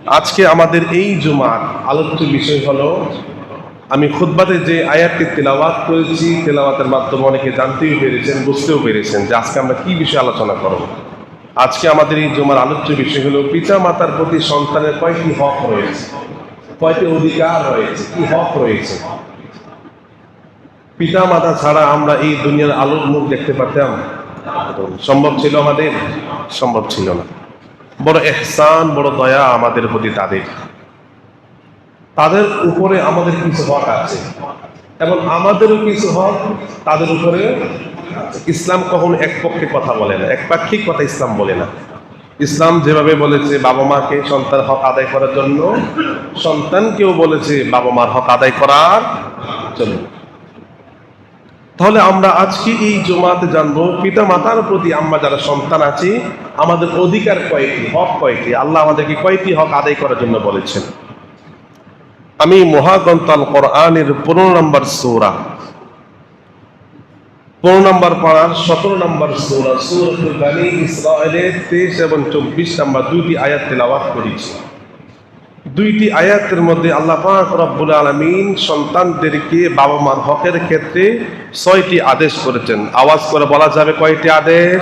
আজকে আমাদের এই জুমার আলোচ্য বিষয় হলো, আমি খুতবাতে যে আয়াতটি তেলাওয়াত করেছি, তেলাওয়াতের মাধ্যমে অনেকে জানতেও পেরেছেন, বুঝতেও পেরেছেন যে আজকে আমরা কি বিষয়ে আলোচনা করব। আজকে আমাদের এই জুমার আলোচ্য বিষয় হলো পিতা মাতার প্রতি সন্তানের কয়টি হক রয়েছে, কয়টি অধিকার রয়েছে, কি হক রয়েছে। পিতা মাতা ছাড়া আমরা এই দুনিয়ার আলোর মুখ দেখতে পারতাম? সম্ভব ছিল আমাদের? সম্ভব ছিল না। বড় ইহসান, বড় দয়া আমাদের প্রতি তাদের উপরে আমাদের কিছু হক আছে এবং আমাদেরও কিছু হক তাদের উপরে। ইসলাম কখনো একপক্ষে কথা বলে না, একপাক্ষিক কথা ইসলাম বলে না। ইসলাম যেভাবে বলেছে বাবা মাকে সন্তান হক আদায় করার জন্য, সন্তানকেও বলেছে বাবা মার হক আদায় করার জন্য। তাহলে আমরা আজকে এই জুমাতে জানবো পিতা মাতার প্রতি আমরা যারা সন্তান আছি আমাদের অধিকার কয়টি, হক কয়টি, আল্লাহ আমাদেরকে কয়টি হক আদায় করার জন্য বলেছেন। আমি মহাগ্রন্থ আল কোরআনের 15 নম্বর সূরা, 15 নম্বর পারার 17 নম্বর সূরা, সূরাতুল বনী ইসরাঈলের 23 এবং 24 নম্বর দুইটি আয়াত তেলাওয়াত করেছি। দুইটি আয়াতের মধ্যে আল্লাহ পাক রব্বুল আলামিন সন্তানদেরকে বাবা মার হকের ক্ষেত্রে 6টি আদেশ করেছেন। আওয়াজ করে বলা যাবে কয়টি আদেশ?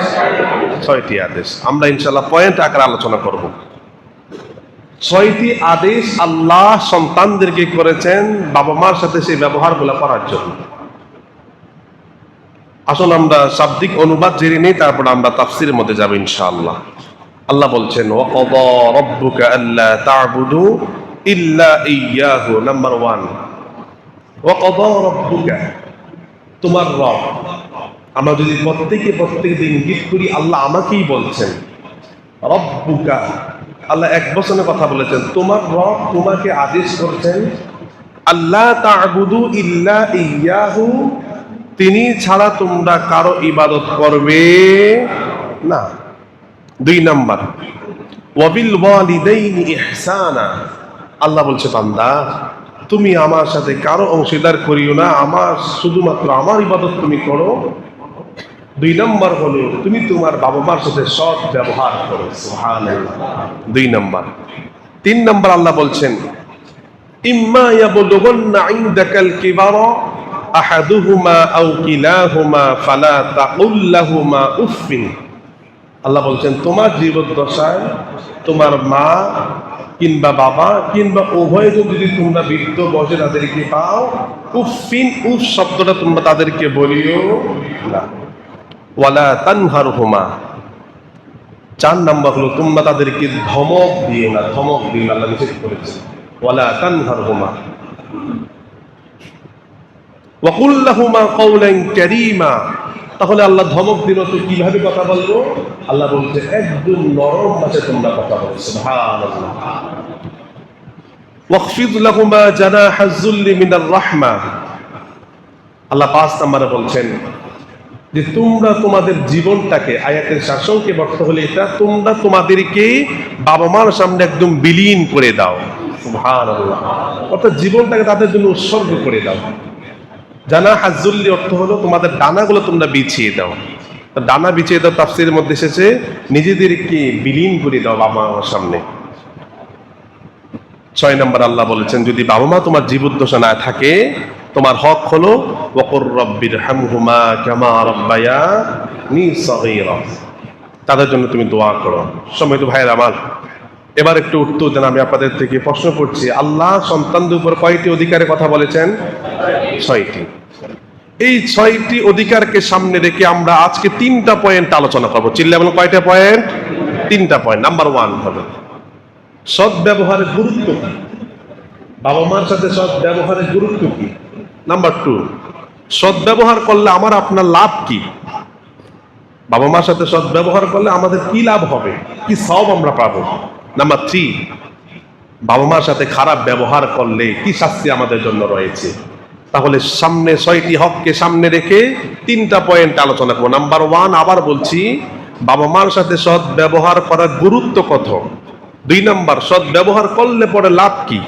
6টি আদেশ। আমরা ইনশাআল্লাহ পয়েন্ট আকারে আলোচনা করব। 6টি আদেশ আল্লাহ সন্তানদেরকে করেছেন বাবা মার সাথে সেই ব্যবহারগুলো করার জন্য। আসুন আমরা শাব্দিক অনুবাদ জেনে নিই, তারপর আমরা তাফসীরের মধ্যে যাব ইনশাআল্লাহ। আল্লাহ বলছেন ওয়াকাদা রাব্বুকা আল্লা তা'বুদু ইল্লা ইয়্যাহু। নাম্বার 1, ওয়াকাদা রাব্বুকা, তোমার রব। আমরা যদি প্রত্যেক দিন গীত করি, আল্লাহ আমাকেই বলছেন রাব্বুকা, আল্লাহ এক বচনে কথা বলেছেন। তোমার রব তোমাকে আদেশ করছেন আল্লা তা'বুদু ইল্লা ইয়্যাহু, তিনি ছাড়া তোমরা কারো ইবাদত করবে না। 2 নাম্বার ওয়াবিল ওয়ালিদাইনি ইহসানা, আল্লাহ বলছে বান্দা তুমি আমার সাথে কারো অংশীদার করিও না, আমার শুধুমাত্র আমার ইবাদত তুমি করো। 2 নাম্বার হলো তুমি তোমার বাবা মার সাথে সৎ ব্যবহার করো। সুবহানাল্লাহ। 2 নাম্বার। 3 নাম্বার আল্লাহ বলছেন ইম্মা ইয়াবলুগান্না ইনদাকাল কিবারা আহাদুহুমা আও কিলাহুমা ফালা তাকুল লাহুমা উফফিন। আল্লাহ বলছেন তোমার জীবদ্দশায় তোমার মা কিংবা বাবা কিংবা উভয় যদি তোমরা বৃদ্ধ বয়সে তাদেরকে পাও, উফফিন, উফ শব্দটা তোমরা তাদেরকে বলিও না। ওয়ালা তানহারহুমা, 4 নাম্বার হলো তোমরা তাদেরকে ধমক দিও না, ধমক দিও না, আল্লাহ নিষেধ করেছে। ওয়ালা তানহারহুমা ওয়া কুল লাহুমা কাওলান কারীমা। তাহলে আল্লাহ ধমক দিল তো কিভাবে কথা বলবো? আল্লাহ বলছে একদম নরম ভাষায় তোমরা কথা বলো। সুবহানাল্লাহ। ওয়াখফিদ লাহুমা জানাহা যুল্লি মিনার রাহমা, আল্লাহ 5 নম্বরে বলছেন যে তোমরা তোমাদের জীবনটাকে, আয়াতের শাসনকে অর্থ হলে এটা, তোমরা তোমাদেরকে বাবা মার সামনে একদম বিলীন করে দাও। সুবহানাল্লাহ। অর্থাৎ জীবনটাকে তাদের জন্য উৎসর্গ করে দাও। জানাহা যুল্লি অর্থ হলো তোমাদের ডানাগুলো তোমরা বিছিয়ে দাও। ডানা বিছিয়ে দাও তাফসীরের মধ্যে এসেছে নিজেদেরকে বিলীন করে দাও বাবা মার সামনে। 6 নম্বর আল্লাহ বলেছেন যদি বাবা মা তোমার জীবদ্দশা না থাকে, তোমার হক হলো ওয়াকুর রাব্বিরহামহুমা কামা রাব্বায়ানি সগীরা, তাদের জন্য তুমি দোয়া করো। সম্মানিত ভাইয়েরা আমার, এবার একটু উত্তর দেন। আমি আপনাদের থেকে প্রশ্ন করছি, আল্লাহ সন্তানদের উপর কয়টি অধিকারের কথা বলেছেন? 6টি। এই 6টি অধিকারকে সামনে রেখে আমরা আজকে 3টা পয়েন্ট আলোচনা করবো। চিল্লা বলেন কয়টা পয়েন্ট? 3টা পয়েন্ট। নাম্বার 1 হবে সৎ ব্যবহারের গুরুত্ব কি, বাবা মার সাথে সৎ ব্যবহারের গুরুত্ব কি। নাম্বার 2 সৎ ব্যবহার করলে আমার আপনার লাভ কি, বাবা মার সাথে সৎ ব্যবহার করলে আমাদের কি লাভ হবে, কি সওয়াব আমরা পাবো। নাম্বার 3 বাবা মার সাথে খারাপ ব্যবহার করলে কি শাস্তি আমাদের জন্য রয়েছে। তাহলে সামনে 6টি হককে সামনে রেখে 3টা পয়েন্ট আলোচনা করব। নাম্বার 1 আবার বলছি, বাবা মার সাথে সৎ ব্যবহার করার গুরুত্ব কত। 2 নাম্বার সৎ ব্যবহার করলে পরে লাভ কি।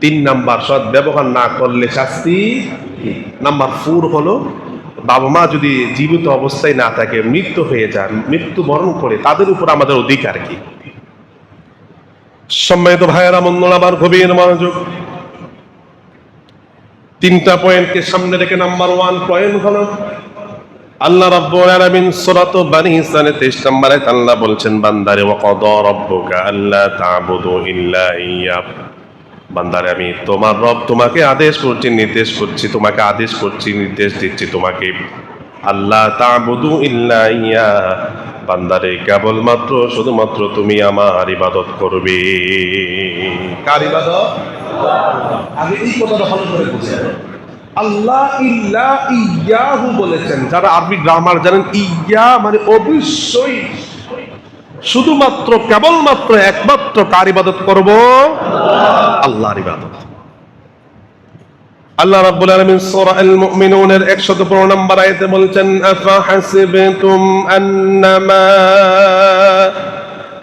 3 নাম্বার সৎ ব্যবহার না করলে শাস্তি কি। নাম্বার 4 হলো বাবা মা যদি জীবিত অবস্থায় না থাকে, মৃত্যু হয়ে যান, মৃত্যুবরণ করে, তাদের উপর আমাদের অধিকার কি। সম্মানিত ভাইয়েরা, বন্ধুরা আমার গভীর মনোযোগ। তিনটা পয়েন্টকে সামনে রেখে নাম্বার 1 পয়েন্ট হলো আল্লাহ রাব্বুল আলামিন সূরা বানী ইসরাঈল 23 নম্বর আয়াতে আল্লাহ বলছেন, বান্দারে ওয়াকাদা রাব্বুকা আল্লা তা'বুদু ইল্লা ইয়্যাহ। বান্দারে, আমি তোমার রব তোমাকে আদেশ করছি, নির্দেশ করছি, তোমাকে আদেশ করছি, নির্দেশ দিচ্ছি তোমাকে, আল্লাহ তা'বুদু ইল্লা ইয়্যাহ। বান্দারে, কেবলমাত্র শুধুমাত্র তুমি আমার ইবাদত করবে। কার ইবাদত? আগে এই কথাটা ভালো করে বুঝেন। আল্লাহ ইল্লা ইয়্যাহু বলেছেন। যারা আরবি গ্রামার জানেন, ইয়্যা মানে অবশ্যই, শুধুমাত্র, কেবলমাত্র, একমাত্র কার ইবাদত করব? আল্লাহর ইবাদত। আল্লাহ রাব্বুল আলামিন সূরা আল মুমিনুন এর 115 নম্বর আয়াতে বলছেন, আফা হাসিবতুম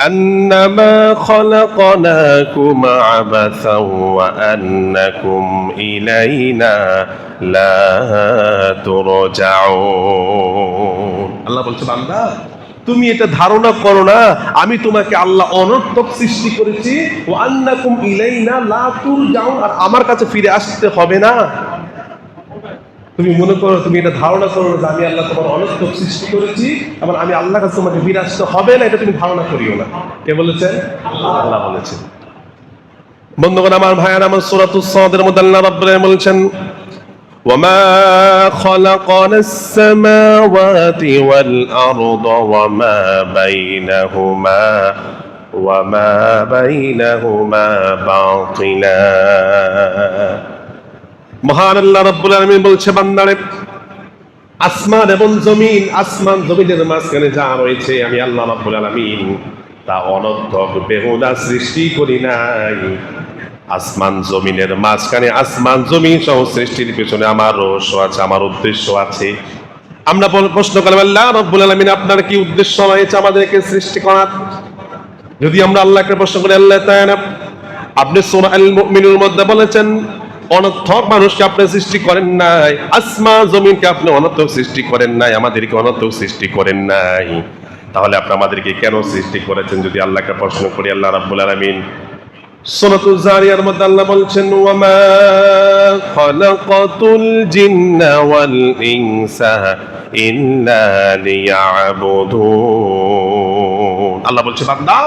أنما خلقناكم عبثا وأنكم إلينا لا ترجعون। আল্লাহ বলছে, বান্দা তুমি এটা ধারণা করো না আমি তোমাকে আল্লাহ অনর্থক সৃষ্টি করেছি, ওয়া আন্নাকুম ইলাইনা লা তুরজাউন, আর আমার কাছে ফিরে আসতে হবে না। তুমি মনে করো, তুমি এটা ধারণা করো যে আমি আল্লাহ তোমার অনর্থক সৃষ্টি করেছি এবং আমি আল্লাহর কাছে তোমাকে ফিরে আসতে হবে না, এটা তুমি ধারণা করিও না। কে বলেছেন? আল্লাহ বলেছেন। বন্ধুগণ আমার, ভাইয়ারা আমার, সূরাতুস সাদের মধ্যে আল্লাহ রাব্বুল আলামিন বলেছেন, ওয়ামা খালাকনাস সামাওয়াতি ওয়াল আরদা ওয়ামা বাইনাহুমা বাতিলা। মহান আল্লাহ রাব্বুল আলামিন বলছে, বান্দারে, আসমান এবং জমিন, আসমান জমিনের মাঝখানে যা রয়েছে আমি আল্লাহ রাব্বুল আলামিন তা অনর্থক বেহুদা সৃষ্টি করি নাই। আসমান জমিনের মাঝখানে, আসমান জমিন সহ সৃষ্টির পেছনে আমার রহস্য আছে, আমার উদ্দেশ্য আছে। আমরা প্রশ্ন করলাম, আল্লাহ রাব্বুল আলামিন আপনার কি উদ্দেশ্য রয়েছে আমাদেরকে সৃষ্টি করার? যদি আমরা আল্লাহকে প্রশ্ন করি, আল্লাহ তাআলা আপনি সূরা আল মুমিনুনের মধ্যে বলেছেন অনর্থক মানুষকে আপনি সৃষ্টি করেন নাই, আসমান জমিনকে আপনি অনর্থক সৃষ্টি করেন নাই, আমাদেরকে অনর্থক সৃষ্টি করেন নাই, তাহলে আপনি আমাদেরকে কেন সৃষ্টি করেছেন? যদি আল্লাহকে প্রশ্ন করি, আল্লাহ রাব্বুল আলামিন সূরাতুজ জারিয়ার মধ্যে আল্লাহ বলছেন, ওয়ামা খালাকাতুল জিন্না ওয়াল ইনসা ইল্লা লিয়াবুদুন। আল্লাহ বলছে, বান্দা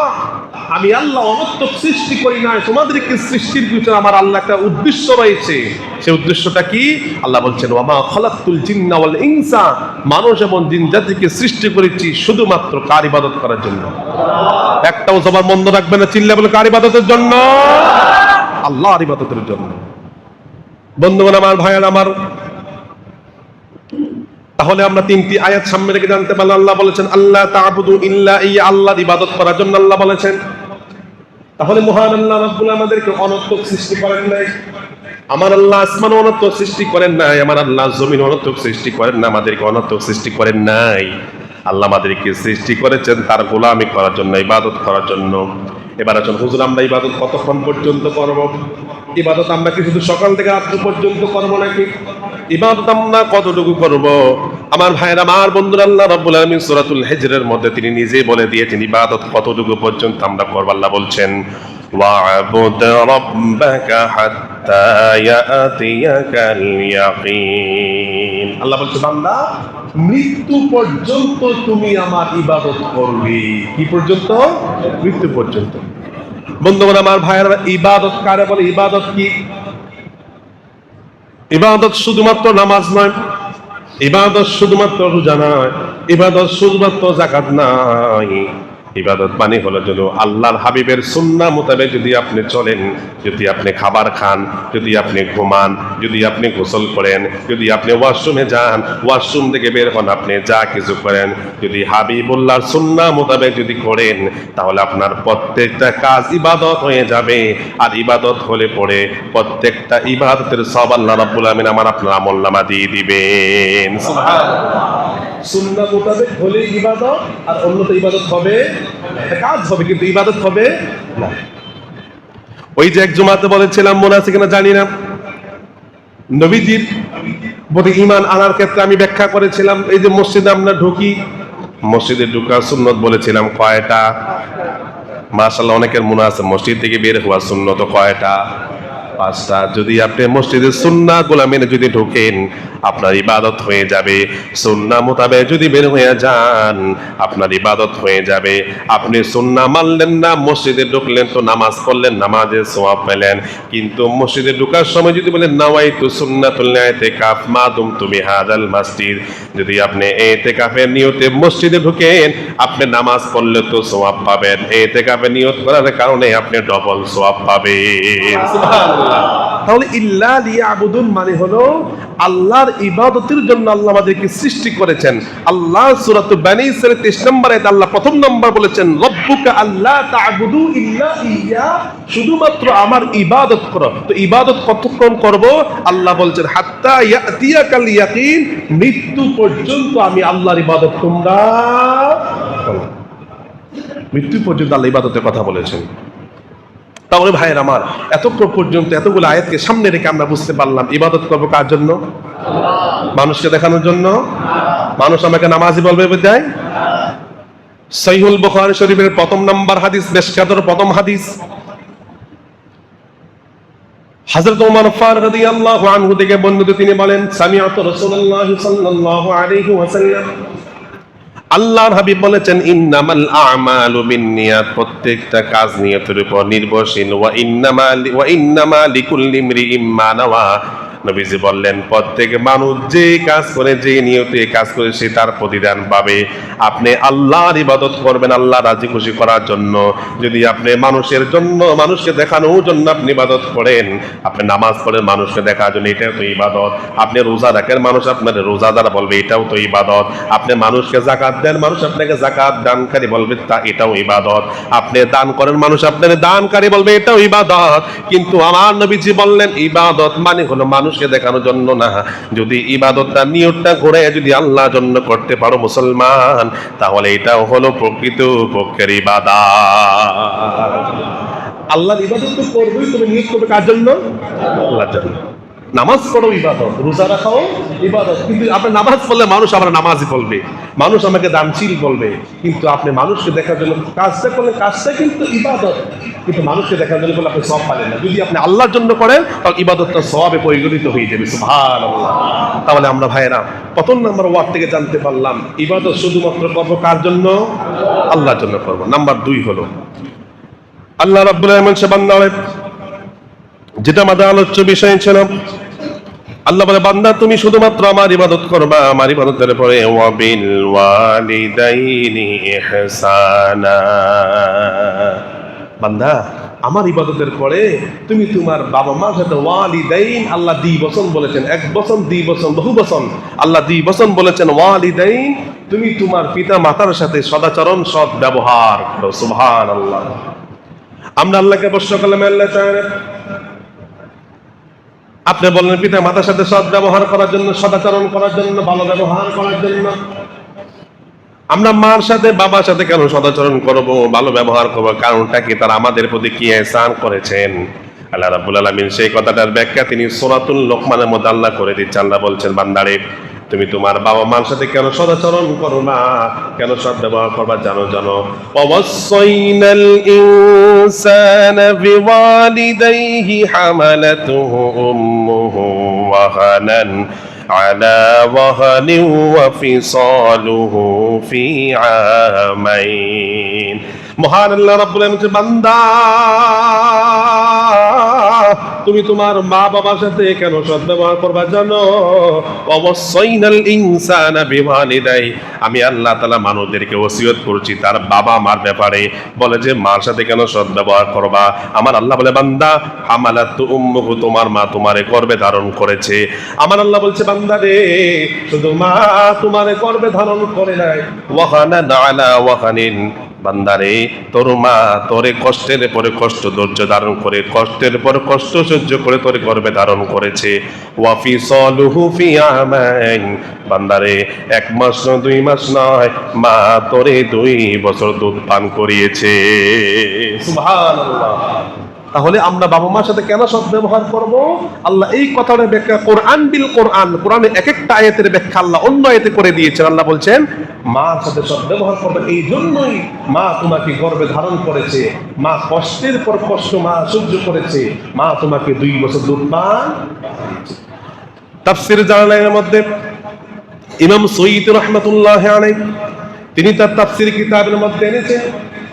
আমি আল্লাহ অনর্থক সৃষ্টি করি না, তোমাদেরকে সৃষ্টির পিছনে আমার আল্লাহ একটা উদ্দেশ্য রয়েছে। সেই উদ্দেশ্যটা কি? আল্লাহ বলছেন, ওয়ামা খালাকতুল জিন্না ওয়াল ইনসা, মানুষ এবং জিন জাতিকে সৃষ্টি করেছি শুধুমাত্র কার ইবাদত করার জন্য। একটাও জবান বন্ধ রাখবে না, চিল্লা বলে, কার ইবাদতের জন্য? আল্লাহর ইবাদতের জন্য। বন্ধুগণ আমার, ভাইয়েরা আমার, তাহলে আমরা তিনটি আয়াত সামনে রেখে জানতে পারলাম, আল্লাহ বলেছেন আল্লাহ তা'বুদু ইল্লা ইয়্যা, আল্লাহর ইবাদত করার জন্য আল্লাহ বলেছেন। তাহলে মহান আল্লাহ রাব্বুল আমাদেরকে অনর্থক সৃষ্টি করেন নাই। আমার আল্লাহ আসমান অনর্থক সৃষ্টি করেন নাই, আমার আল্লাহ জমিন অনর্থক সৃষ্টি করেন না, আমাদেরকে অনর্থক সৃষ্টি করেন নাই। আল্লাহ আমাদেরকে সৃষ্টি করেছেন তার গোলামি করার জন্য, ইবাদত করার জন্য। এবার আসুন, হুজুর আমরা ইবাদত কতক্ষণ পর্যন্ত করব? ইবাদত আমরা কি শুধু সকাল থেকে রাত্র পর্যন্ত করব নাকি? ইবাদত আমরা কতটুকু করব? আমার ভাইয়েরা, আমার বন্ধুরা, আল্লাহ রাব্বুল আলামিন সূরাতুল হিজরের মধ্যে তিনি নিজেই বলে দিয়েছেন ইবাদত কতটুকু পর্যন্ত আমরা করব। আল্লাহ বলছেন, ওয়া'বুদ রাব্বাকা হাত্তা ইয়াতিয়াকাল ইয়াকিন। আল্লাহ বলছে, বান্দা মৃত্যু পর্যন্ত তুমি আমার ইবাদত করবে। কি পর্যন্ত? মৃত্যু পর্যন্ত। বন্ধুগণ আমার, ভাইয়েরা, ইবাদত কারে বলে? ইবাদত কি? ইবাদত শুধুমাত্র নামাজ নয়, ইবাদত শুধুমাত্র রোজা নয়, ইবাদত শুধুমাত্র যাকাত নয়। ইবাদত মানে হলো যেন আল্লাহর হাবিবের সুন্নাহ মোতাবেক যদি আপনি চলেন, যদি আপনি খাবার খান, যদি আপনি ঘুমান, যদি আপনি গোসল করেন, যদি আপনি ওয়াশরুমে যান, ওয়াশরুম থেকে বের হন, আপনি যা কিছু করেন, যদি হাবিবুল্লাহর সুন্নাহ মোতাবেক যদি করেন, তাহলে আপনার প্রত্যেকটা কাজ ইবাদত হয়ে যাবে। আর ইবাদত হলে পরে প্রত্যেকটা ইবাদতের সওয়াব আল্লাহ রাব্বুল আমিন আমার আপনার আমলনামা দিয়ে দিবেন। সুবহানাল্লাহ। সুন্নাহ মোতাবেক হলে ইবাদত, আর অন্যতে ইবাদত হবে, কাজ হবে কিন্তু ইবাদত হবে না। ওই যে এক জুমাতে বলেছিলাম, মনে আছে কিনা জানি না, নবীজির প্রতি ঈমান আনার ক্ষেত্রে আমি ব্যাখ্যা করেছিলাম। এই যে মসজিদে আমরা ঢুকি, মসজিদে ঢুকা সুন্নত বলেছিলাম কয়টা? মাশাআল্লাহ, অনেকের মনে আছে মসজিদ থেকে বের হওয়া সুন্নত কয়টা? 5টা। যদি আপনি মসজিদের সুন্নাহ গুলা মেনে যদি ঢোকেন, আপনার ইবাদত হয়ে যাবে। সুন্নাহ মোতাবেক যদি বের হয়ে যান, আপনার ইবাদত হয়ে যাবে। আপনি সুন্নাহ মানলেন না, মসজিদে ঢুকলেন তো নামাজ পড়লেন, নামাজের সওয়াব পেলেন, কিন্তু মসজিদে ঢোকার সময় যদি বলেন নাওয়াইতু সুন্নাতুল ইতিকাফ মা দুমতু বিহাযাল মসজিদ, যদি আপনি ইতিকাফের নিয়তে মসজিদে ঢুকেন, আপনি নামাজ পড়লে তো সওয়াব পাবেন, ইতিকাফের নিয়ত করার কারণে আপনি ডবল সওয়াব পাবেন। সুবহানাল্লাহ। তাহলে ইল্লা লিয়াবুদুন মানে হলো আল্লাহর ইবাদতের জন্য আল্লাহ আমাদেরকে সৃষ্টি করেছেন। আল্লাহ সূরাত বনী ইসরাঈল 23 নম্বর আয়াতে আল্লাহ প্রথম নম্বর বলেছেন রব্বুকা আল্লা তা'বুদু ইল্লা ইয়্যা, শুধুমাত্র আমার ইবাদত করো। তো ইবাদত কতক্ষণ করব? আল্লাহ বলছেন হাত্তা ইয়াতিয়াকাল ইয়াকিন, মৃত্যু পর্যন্ত আমি আল্লাহর ইবাদত তোমরা করো। মৃত্যু পর্যন্ত আল্লাহ ইবাদতের কথা বলেছেন। তাহলে ভাইয়ের আমার, এতক্ষণ পর্যন্ত এতগুলো আয়াতকে সামনে রেখে আমরা বুঝতে পারলাম ইবাদত করবো কার জন্য? মানুষকে দেখানোর জন্য? মানুষ আমাকে নামাজি বলবে বোধহয়? সহিহুল বুখারী শরীফের প্রথম নাম্বার হাদিস, মেশকাতের প্রথম হাদিস, হযরত ওমর ফারুক রাদিয়াল্লাহু আনহু থেকে বর্ণিত, তিনি বলেন সামিআতু রাসূলুল্লাহ সাল্লাল্লাহু আলাইহি ওয়াসাল্লাম, আল্লাহর হাবিব বলেছেন ইন্নামাল আ'মালু বিন্নিয়াত, প্রত্যেকটা কাজ নিয়তের উপর নির্ভরশীল। ওয়া ইন্নামা লিকুল্লি ইমরিইম মা নাওয়া, নবীজি বললেন প্রত্যেক মানুষ যে কাজ করে, যে নিয়তে কাজ করে, সে তার প্রতিদান পাবে। আপনি আল্লাহর ইবাদত করবেন আল্লাহ রাজি খুশি করার জন্য। যদি আপনি মানুষের জন্য, মানুষকে দেখানোর জন্য আপনি ইবাদত করেন, আপনি নামাজ পড়েন মানুষকে দেখার জন্য, এটাও তো ইবাদত। আপনি রোজা রাখেন, মানুষ আপনার রোজাদার বলবে, এটাও তো ইবাদত। আপনি মানুষকে যাকাত দেন, মানুষ আপনাকে যাকাত দানকারী বলবে, তা এটাও ইবাদত। আপনি দান করেন, মানুষ আপনার দানকারী বলবে, এটাও ইবাদত। কিন্তু আমার নবীজি বললেন ইবাদত মানে হলো মানুষকে দেখানোর জন্য না। যদি ইবাদতটা নিয়তটা করে যদি আল্লাহর জন্য করতে পারো মুসলমান, তাহলে এটাও হলো প্রকৃত পক্ষের ইবাদত। আল্লাহর ইবাদত তো করবেই, তুমি নিয়ত করবে কার জন্য? আল্লাহর জন্য। নামাজ পড়ো ইবাদত, রোজা রাখাও ইবাদত, কিন্তু আপনি নামাজ পড়লে মানুষ আমার নামাজি বলবে, মানুষ আমাকে দানশীল বলবে, কিন্তু আপনি মানুষকে দেখার জন্য কাজটা করলে কাজটা কিন্তু ইবাদত, কিন্তু মানুষকে দেখার জন্য করলে আপনি সওয়াব পাবেন না। যদি আপনি আল্লাহর জন্য করেন, তাহলে ইবাদতটা সওয়াবে পরিণত হয়ে যাবে। সুবহানাল্লাহ। তাহলে আমরা ভাইয়েরা প্রথম নাম্বার ওয়ার্ড থেকে জানতে পারলাম ইবাদত শুধুমাত্র করব কার জন্য? আল্লাহর জন্য করব। নাম্বার 2 হলো আল্লাহ রাব্বুল আলামিন সে বান্দারে, যেটা আমাদের আলোচ্য বিষয় ছিল, আল্লাহ বলে বান্দা তুমি শুধুমাত্র আমার ইবাদত করবা, আমার ইবাদতের পরে ওয়াবিল ওয়ালিদাইনি ইহসানা, বান্দা আমার ইবাদতের পরে তুমি তোমার বাবা মার সাথে ওয়ালিদাইন, আল্লাহ দ্বিবচন বলেছেন, এক বচন দ্বিবচন বহু বচন, আল্লাহ দ্বিবচন বলেছেন ওয়ালিদাইন, তুমি তোমার পিতা মাতার সাথে সদাচরণ সৎ ব্যবহার করো। সুবহানাল্লাহ। আমরা আল্লাহকে প্রশ্ন করলাম, আল্লাহ তাআলা আপনি বললেন পিতা মাতার সাথে সৎ ব্যবহার করার জন্য, সদাচরণ করার জন্য, ভালো ব্যবহার করার জন্য। আমরা মার সাথে বাবার সাথে কেন সদাচরণ করব, ভালো ব্যবহার করব? কারণটা কি? তারা আমাদের প্রতি কি ইহসান করেছেন। আল্লাহ রাব্বুল আলামিন সেই কথাটার ব্যাখ্যা তিনি সূরাতুল লোকমানের মধ্যে আল্লাহ করে দিচ্ছেন। আল্লাহ বলছেন বান্দারে তুমি তোমার বাবা মার সাথে কেন সদাচরণ করো না, কেন সৎ ব্যবহার করবা? জানো জানো ওয়াসাইনাল ইনসানা বিওয়ালিদাইহি হামালাতুহু উম্মুহু ওয়াহানান على وهن وفصاله في عامين। মহান আল্লাহ রাব্বুল আলামিন বান্দা তুমি তোমার মা বাবার সাথে কেন সদ্ব্যবহার করবা জানো? ওয়াসাইনাল ইনসানা বিওয়ালিদাই, আমি আল্লাহ তাআলা মানুষদেরকে ওসিয়ত করছি তার বাবা মার ব্যাপারে। বলে যে মার সাথে কেন সদ্ব্যবহার করবা? আমার আল্লাহ বলে বান্দা হামালাতু উম্মুহু, তোমার মা তোমারে গর্ভে ধারণ করেছে। আমার আল্লাহ বলছে বান্দা রে শুধু মা তোমারে গর্ভে ধারণ করে নাই, ওয়াহানান আলা ওয়াহানিন, বান্দারে তোর মা তোরে কষ্টের পরে কষ্ট ধৈর্য ধারণ করে, কষ্টের পর কষ্ট সহ্য করে তোরে গর্ভে ধারণ করেছে। ওয়াফিসালুহু ফি আমাইন, বান্দারে 1 মাস নয় 2 মাস নয়, মা তোরে 2 বছর দুধ পান করিয়েছে। সুবহানাল্লাহ। তাহলে আমরা বাবা মার সাথে কেন সদ্ব্যবহার করব? আল্লাহ এই কথাটা ব্যাখ্যা কোরআন বিল কোরআন, কোরআনে এক একটা আয়াতের ব্যাখ্যা আল্লাহ অন্য আয়াতে করে দিয়েছেন। আল্লাহ বলছেন মার সাথে সদ্ব্যবহার করবে, এই জন্যই মা তোমাকে গর্ভে ধারণ করেছে, মা কষ্টের পর কষ্ট মা সহ্য করেছে, মা তোমাকে 2 বছর দুধ পান। তাফসীর জালালাইনের মধ্যে ইমাম সয়্যিদ রাহমাতুল্লাহ আলাইহি তিনি তার তাফসীর কিতাবের মধ্যে এনেছেন,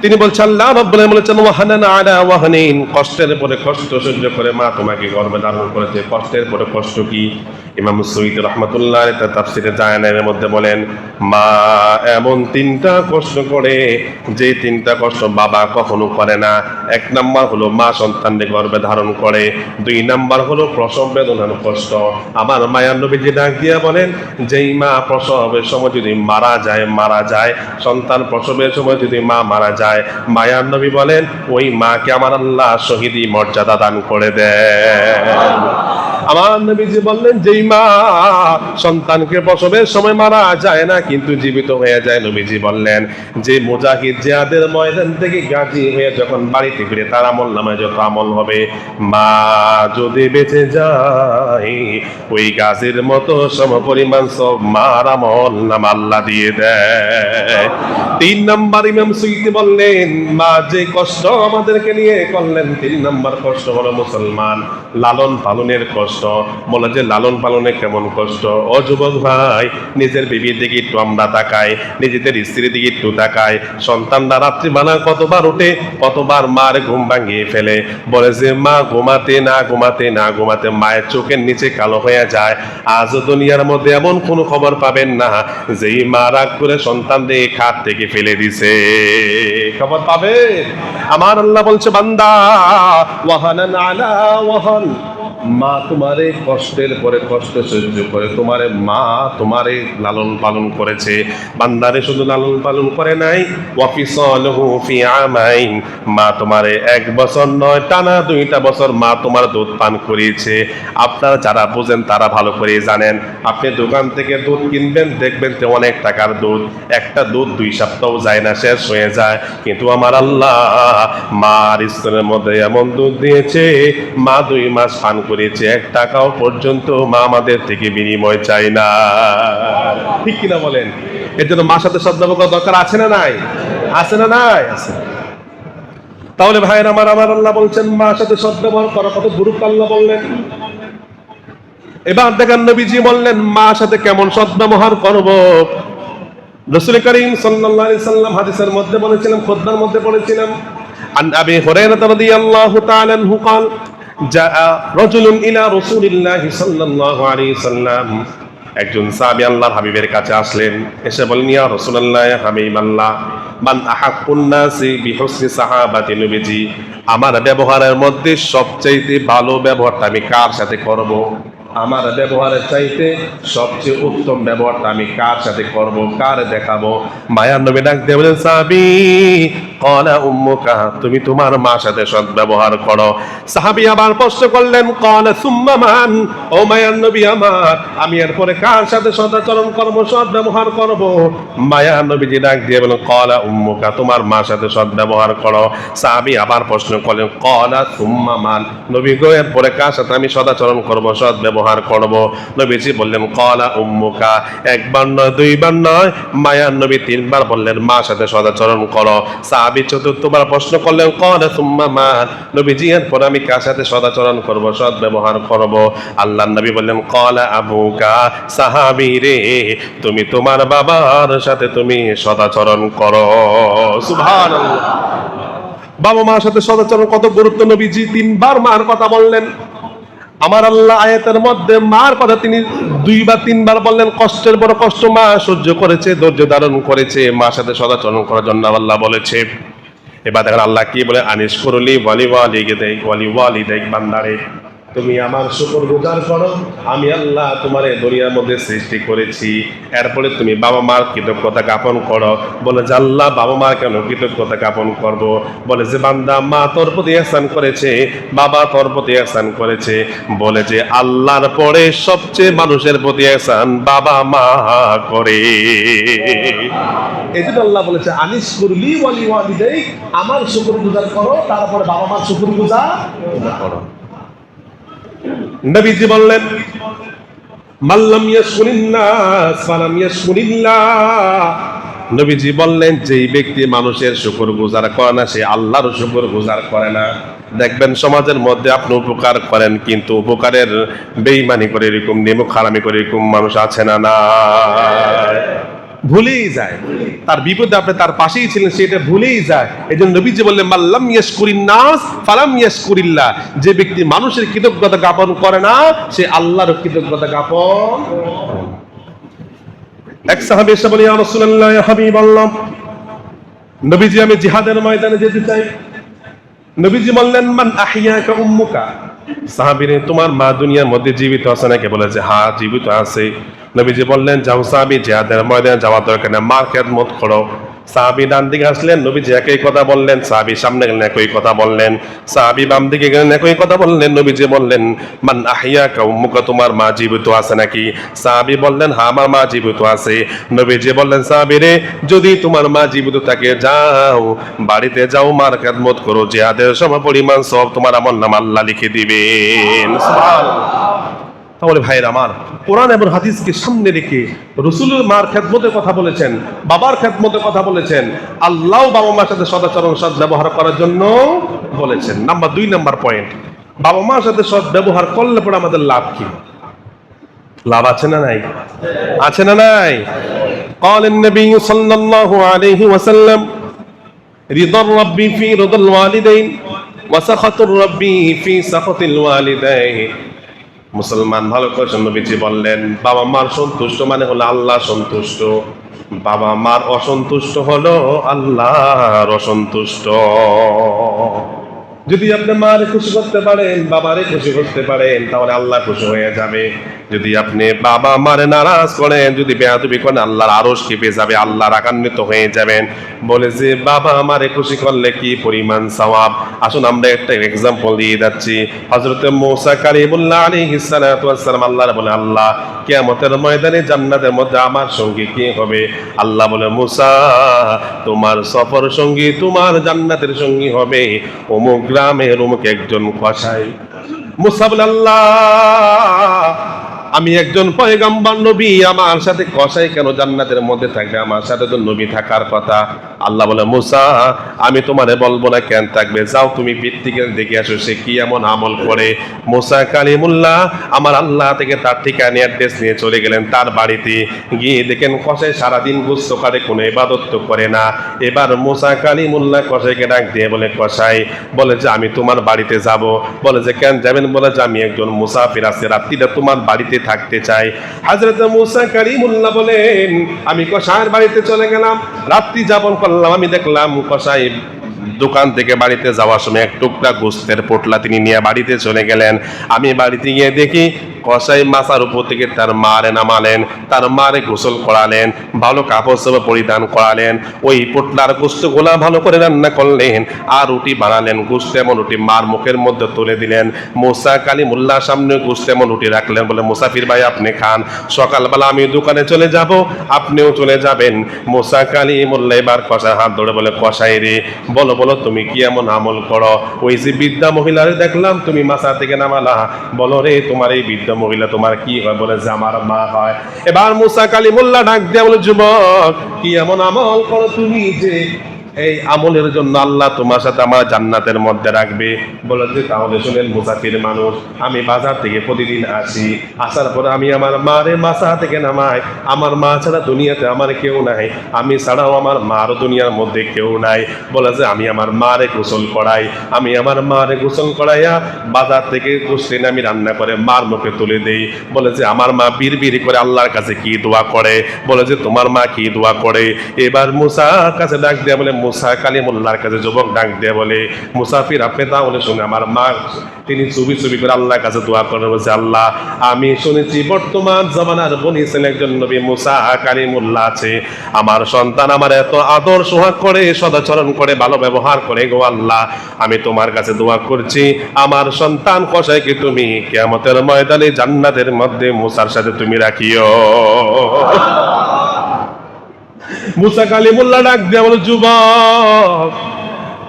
তিনি বলছেন আল্লাহ রাব্বুল আলামিন বলেছেন ওয়াহানান আলা ওয়াহানিন, কষ্টের পরে কষ্ট সহ্য করে মা তোমাকে গর্ভে ধারণ করেছে। কষ্টের পরে কষ্ট কি? ইমাম সয়্যিদ রাহমাতুল্লাহ আলাইহি তার তাফসীরে জালালাইনের মধ্যে বলেন মা এমন 3টা কষ্ট করে যে 3টা কষ্ট বাবা কখনো করে না। 1 নাম্বার হলো মা সন্তানকে গর্ভে ধারণ করে, 2 নাম্বার হলো প্রসব বেদনার কষ্ট। আমার মায়ার নবীজি ডাক দিয়া বলেন যেই মা প্রসবের সময় যদি মারা যায়, সন্তান প্রসবের সময় যদি মা মারা যায়, মায়ার নবী বলেন ওই মাকে আমার আল্লাহ শহীদি মর্যাদা দান করে দেয়। আমার নবীজি বললেন যেই মা সন্তানকে প্রসবের সময় মারা যায় না কিন্তু জীবিত হয়ে যায়, নবীজি বললেন যে মুজাহিদ জিহাদের ময়দান থেকে গাজী হয়ে যখন বাড়িতে ফিরে তার আমল নামায় যত আমল হবে, মা যদি বেঁচে যায় ওই গাজীর মতো সমপরিমাণ সব মার আমল নামা আল্লাহ দিয়ে দেয়। 3 নাম্বার ইমাম সয়্যিদ বললেন মা যে কষ্ট আমাদেরকে নিয়ে করলেন, 3 নাম্বার কষ্ট হলো মুসলমান লালন পালনের কষ্ট। বলে যে লালন পালনে কেমন কষ্ট? ও যুবক ভাই, নিজের বিবির দিকে একটু আমরা তাকাই, নিজেদের স্ত্রীর দিকে একটু তাকাই। সন্তানরা রাত্রিবেলা কতবার উঠে, কতবার মার ঘুম ভাঙিয়ে ফেলে। বলে যে মা ঘুমাতে না মায়ের চোখের নিচে কালো হয়ে যায়। আজও দুনিয়ার মধ্যে এমন কোনো খবর পাবেন না যেই মা রাগ করে সন্তানদের খাট থেকে ফেলে দিছে, খবর পাবে? আমার আল্লাহ বলছে বান্দা ওয়াহানান আলা ওয়াহান, মা তোমারে কষ্টের পরে কষ্ট সহ্য করে তোমারে মা তোমারে লালন পালন করেছে। বান্দারে শুধু লালন পালন করে নাই, ওয়াফিসালহু ফি আমাইন, মা তোমারে 1 বছর নয় টানা 2টা বছর মা তোমার দুধ পান করিয়েছে। আপনারা যারা বোঝেন তারা ভালো করে জানেন, আপনি দোকান থেকে দুধ কিনবেন, দেখবেন যে অনেক টাকার দুধ, একটা দুধ 2 সপ্তাহ যায় না, শেষ হয়ে যায়। কিন্তু আমার আল্লাহ মার স্তনের মধ্যে এমন দুধ দিয়েছে, মা 2 মাস পান করেছে, 1 টাকাও পর্যন্ত মা আমাদের থেকে বিনিময় চাই না। ঠিক কিনা বলেন? এর জন্য মার সাথে সদ্ব্যবহার করা দরকার আছে না নাই? আছে না নাই? আছে। তাহলে ভাইয়ের আমার আল্লাহ বলছেন মার সাথে সদ্ব্যবহার করা কত গুরুত্ব আল্লাহ বললেন। এবার দেখেন নবীজি বললেন মার সাথে কেমন সদ্ব্যবহার করব। রাসূল করিম সাল্লাল্লাহু আলাইহি সাল্লাম হাদিসের মধ্যে বলেছিলেন, খুতবার মধ্যে বলেছিলেন, আন আবি হুরায়রা রাদিয়াল্লাহু তাআলা আনহু قال جاء رجل الى رسول الله صلى الله عليه وسلم, একজন সাহাবী আল্লাহর হাবিবের কাছে আসলেন, এসে বললেন ইয়া রাসূলুল্লাহ, ইয়া হাবিবাল্লাহ, মান আহাক্কুন নাসি বিহুসনি সাহাবাতি, নবীজি আমার ব্যবহারের মধ্যে সবচেয়ে ভালো ব্যবহারটা আমি কার সাথে করব? আমার ব্যবহারের চাইতে সবচেয়ে উত্তম ব্যবহারটা আমি কার সাথে করব, কার দেখাবো? মায়ার নবী ডাক দিয়ে বলেন সাহাবী ক্বালা উম্মুকা, তুমি তোমার মার সাথে সদ্ব্যবহার করো। সাহাবী আবার প্রশ্ন করলেন ক্বালা সুম্মা মান, ও মায়ার নবী আমার, আমি এরপরে কার সাথে সদাচরণ করব, সদ্ব্যবহার করব? মায়ার নবীজি ডাক দিয়ে বলেন ক্বালা উম্মুকা, তোমার মার সাথে সদ্ব্যবহার করো। সাহাবী আবার প্রশ্ন করলেন ক্বালা সুম্মা মান, নবী গো এরপরে কার সাথে আমি সদাচরণ করব, সদ্ব্যবহার করব? নবীজি বললেন ক্বালা উম্মুকা, 1 বার নয় 2 বার নয়, মায়ার নবী 3 বার বললেন মার সাথে সদাচরণ করো। সাহাবী 4বার প্রশ্ন করলেন ক্বালা সুম্মা মান, নবীজি এরপর আমি কার সাথে সদাচরণ করব, সদ্ব্যবহার করব? আল্লাহর নবী বললেন ক্বালা আবুকা, সাহাবী রে তুমি তোমার বাবার সাথে তুমি সদাচরণ করো। সুবহানাল্লাহ। বাবা মার সাথে সদাচরণ কত গুরুত্ব, নবীজি 3 বার মার কথা বললেন। আমার আল্লাহ আয়াতের মধ্যে মার কথা তিনি 2 বা 3 বার বললেন। কষ্টের বড় কষ্ট মা সহ্য করেছে, ধৈর্য ধারণ করেছে, মার সাথে সদাচরণ করার জন্য আল্লাহ বলেছে। এবার দেখেন আল্লাহ কি বলে, আনিস করলি ওয়ালি ওয়ালিদাইক বান্দারে, তুমি আমার শুকরগুজার করো, আমি আল্লাহ তোমার এই দুনিয়ার মধ্যে সৃষ্টি করেছি। এরপরে তুমি বাবা মার কৃতজ্ঞতা জ্ঞাপন করো। বলে যে আল্লাহ বাবা মার কেন কৃতজ্ঞতা জ্ঞাপন করব? বলে যে বান্দা মা তোর প্রতি ইহসান করেছে, বাবা তোর প্রতি ইহসান করেছে। বলে যে আল্লাহর পরে সবচেয়ে মানুষের প্রতি ইহসান বাবা মা করে। এই জন্য আল্লাহ বলেছে আনিস কুরলি ওয়ালি ওয়ালিদাই, আমার শুকরগুজার করো, তারপরে বাবা মার শুকরগুজার করো। নবীজি বললেন মাল্লাম ইয়াশকুরিন নাস ফালাম ইয়াশকুরিল্লাহ। নবীজি বললেন যেই ব্যক্তি মানুষের শুকরগুজার করে না, সে আল্লাহর শুকরগুজার করে না। দেখবেন সমাজের মধ্যে আপনি উপকার করেন, কিন্তু উপকারের বেঈমানি করে এরকম নিমক হারামি করে এরকম মানুষ আছে না? না, ভুলেই যায়। তার বিপদে আপনি তার পাশেই ছিলেন, সেটা ভুলেই যায়। এই জন্য নবীজি বললেন মাল্লাম ইয়াশকুরিন নাস ফালাম ইয়াশকুরিল্লাহ। যে ব্যক্তি মানুষের কৃতজ্ঞতা জ্ঞাপন করে না, সে আল্লাহর কৃতজ্ঞতা জ্ঞাপন। এক সাহাবী এসে বলে ইয়া রাসূলুল্লাহ ইয়া হাবিবাল্লাহ, নবীজি আমি জিহাদের ময়দানে যেতে চাই। নবীজি বললেন মান আহিয়াকা উম্মুকা। সাহাবীরে তোমার মা দুনিয়ার মধ্যে জীবিত আছে নাকি? বলে যে হ্যাঁ জীবিত আছে। নবীজি বললেন যাও সাহাবী, জিহাদের ময়দানে যাওয়ার দরকার নেই, মার খেদমত করো। সাহাবী ডান দিকে আসলেন, নবীজি একই কথা বললেন। সাহাবী সামনে গেলেন, একই কথা বললেন। সাহাবী বাম দিকে গেলেন, একই কথা বললেন। নবীজি বললেন মান আহিয়াকা উম্মুকা, তোমার মা জীবিত আছে নাকি? সাহাবী বললেন হ্যাঁ আমার মা জীবিত আছে। নবীজি বললেন সাহাবীরে যদি তোমার মা জীবিত থাকে যাও বাড়িতে যাও, মার খেদমত করো, জিহাদের সমপরিমাণ সব তোমার আমলনামায় আল্লাহ লিখে দিবেন। সুবহানাল্লাহ। তাহলে ভাইয়ের আমার, কোরআন এবং হাদিসকে সামনে রেখে রাসূলের মার খেদমতের কথা বলেছেন, বাবার খেদমতের কথা বলেছেন, আল্লাহ বাবা মার সাথে সদাচরণ সৎ ব্যবহার করার জন্য বলেছেন। নাম্বার 2 নাম্বার পয়েন্ট, বাবা মার সাথে সৎ ব্যবহার করলে পরে আমাদের লাভ কি? লাভ আছে না নাই? আছে না নাই? قال النبي صلى الله عليه وسلم رضا الرب في رضا الوالدين وسخط الرب في سخط الوالدين। মুসলমান ভালো করে নবীজি বললেন বাবা মার সন্তুষ্ট মানে হলো আল্লাহ সন্তুষ্ট, বাবা মার অসন্তুষ্ট হলো আল্লাহর অসন্তুষ্ট। যদি আপনি মারে খুশি করতে পারেন, বাবারে খুশি করতে পারেন, তাহলে আল্লাহ খুশি হয়ে যাবে। যদি আপনি বাবা মারে নারাজ করেন, যদি বেয়াদবি করেন, আল্লাহর আরশ কেঁপে যাবে, আল্লাহ রাগান্বিত হয়ে যাবেন। বলে যে বাবা আমারে খুশি করলে কি পরিমাণ সওয়াব। আসুন আমরা একটা এক্সাম্পল দিয়ে যাচ্ছি। হযরত মূসা কালিমুল্লাহ আলাইহিস সালাতু ওয়াস সালাম আল্লাহর বলে আল্লাহ কিয়ামতের ময়দানে জান্নাতের মধ্যে আমার সঙ্গী কে হবে? আল্লাহ বলে মূসা তোমার সফর সঙ্গী, তোমার জান্নাতের সঙ্গী হবে অমুক গ্রামের অমুক একজন কসাই। মূসা বলে আল্লাহ আমি একজন পয়গম্বর নবী, আমার সাথে কসাই কেন জান্নাতের মধ্যে থাকবে? আমার সাথে তো নবী থাকার কথা। আল্লাহ বলে মূসা আমি তোমারে বলবো না কেন থাকবে, যাও তুমি ভিত্তিকে দেখে আসো সে কি এমন আমল করে। মূসা কালিমুল্লাহ আমার আল্লাহ থেকে তার ঠিকানা অ্যাড্রেস নিয়ে চলে গেলেন তার বাড়িতে। গিয়ে দেখেন কসাই সারাদিন গোস্ত কাটে, কোনো ইবাদত তো করে না। এবার মূসা কালিমুল্লাহ কসাইকে ডাক দিয়ে বলে কসাই, বলে যে আমি তোমার বাড়িতে যাব। বলে যে কেন যাবেন? বলে যে আমি একজন মুসাফির আছে, রাত্রিটা তোমার বাড়িতে থাকতে চাই। হযরত মূসা কালিমুল্লাহ বলেন আমি কসাইয়ের বাড়িতে চলে গেলাম, রাত্রি যাপন করলাম। আমি দেখলাম কসাই দোকান থেকে বাড়িতে যাওয়ার সময় এক টুকরা গোস্তের পোটলা তিনি নিয়ে বাড়িতে চলে গেলেন। আমি বাড়িতে গিয়ে দেখি কসাই মাথার উপর থেকে তার মারে নামালেন, তার মারে গোসল করালেন, ভালো কাপড় চোপড় পরিধান করালেন, ওই পোটলার গোস্তগুলা ভালো করে রান্না করলেন, আর রুটি বানালেন। গোস্ত এমন রুটি মার মুখের মধ্যে তুলে দিলেন। মূসা কালিমুল্লাহর সামনে গোস্ত এমন রুটি রাখলেন, বলে মুসাফির ভাই আপনি খান, সকালবেলা আমি দোকানে চলে যাব, আপনিও চলে যাবেন। মূসা কালিমুল্লাহ এবার কসাই হাত ধরে বলে কসাই রে বলো বলো তুমি কি এমন আমল করো? ওই যে বৃদ্ধা মহিলারে দেখলাম তুমি মাথা থেকে নামালা, বলো রে তোমার এই বৃদ্ধা মহিলা তোমার কি হয়? বলে যে আমার মা হয়। এবার মূসা কালিমুল্লাহ ডাক দিয়ে বলে যুবক কি এমন আমল করো তুমি যে এই আমলের জন্য আল্লাহ তোমার সাথে আমার জান্নাতের মধ্যে রাখবে? বলে যে তাহলে শুনেন মুসাফির মানুষ, আমি বাজার থেকে প্রতিদিন আসি, আসার পরে আমি আমার মারে মাথা থেকে নামাই। আমার মা ছাড়া দুনিয়াতে আমার কেউ নাই, আমি ছাড়াও আমার মার দুনিয়ার মধ্যে কেউ নাই। বলে যে আমি আমার মারে গোসল করাই, আমি আমার মারে গোসল করাইয়া বাজার থেকে গোসল আমি রান্না করে মার মুখে তুলে দেই। বলে যে আমার মা বীর বীর করে আল্লাহর কাছে কি দোয়া করে? বলে যে তোমার মা কি দোয়া করে? এবার মূসার কাছে ডাক দেয়া বলে মুসা কালিমুল্লাহর কাছে যুবক ডাক দিয়ে বলে, মুসাফির আপনি তাহলে শুনে আমার মা তিনি চুবি চুবি করে আল্লাহর কাছে দোয়া করে বলছে, আল্লাহ আমি শুনেছি বর্তমান জামানার বনি ইসরাইলের একজন নবী মুসা কালিমুল্লাহ আছে, আমার সন্তান আমার এত আদর সোহাগ করে, সদাচরণ করে, ভালো ব্যবহার করে, গো আল্লাহ আমি তোমার কাছে দোয়া করছি আমার সন্তান কসাইকে তুমি কিয়ামতের ময়দানে জান্নাতের মধ্যে মুসার সাথে তুমি রাখিও। মুসা কালিমুল্লাহ ডাক দিয়ে বলে, যুবক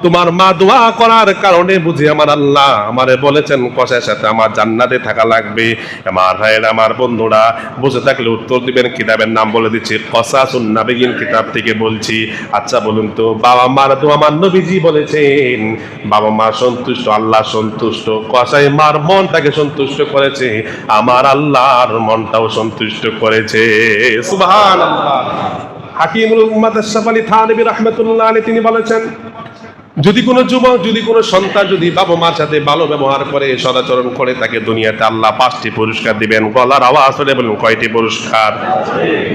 তোমার মা দোয়া করার কারণে বুঝি আমার আল্লাহ আমারে বলেছেন কসাইয়ের সাথে আমার জান্নাতে থাকা লাগবে। আমার ভাইয়েরা আমার বন্ধুরা বুঝে থাকলে উত্তর দিবেন, কিতাবের নাম বলে দিচ্ছি, কসাসুন নাবিয়িন কিতাব থেকে বলছি। আচ্ছা বলুন তো, বাবা মার তো আমার নবীজি বলেছেন বাবা মা সন্তুষ্ট, আল্লাহ সন্তুষ্ট, কসাই মার মনটাকে সন্তুষ্ট করেছে, আমার আল্লাহর মনটাও সন্তুষ্ট করেছে। সুবহানাল্লাহ। হাকিমুল উম্মাত আশরাফ আলী থানভী রাহমাতুল্লাহ আলাইহি তিনি বলেছেন, যদি কোনো যুবক, যদি কোনো সন্তান যদি বাবা মার সাথে ভালো ব্যবহার করে, সদাচরণ করে, তাকে দুনিয়াতে আল্লাহ 5টি পুরস্কার দিবেন। গলার আওয়াজ করে বলুন কয়টি পুরস্কার?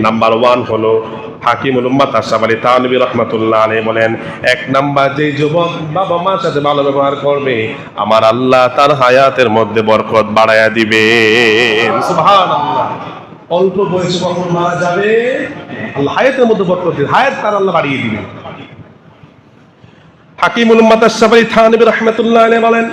নাম্বার 1 হলো হাকিমুল উম্মাত আশরাফ আলী থানভী রাহমাতুল্লাহ আলাইহি বলেন, 1 নাম্বার যে যুবক বাবা মার সাথে ভালো ব্যবহার করবে আমার আল্লাহ তার হায়াতের মধ্যে বরকত বাড়ায়া দিবেন। সুবহানাল্লাহ। অল্প বয়সে কখন মারা যাবে, আল্লাহ হায়াতের মধ্যে বরকত দিবেন, হায়াত তার আল্লাহ বাড়িয়ে দিবেন। হাকিমুল উম্মাত আশরাফ আলী থানভী রাহমাতুল্লাহ আলাইহি বলেন,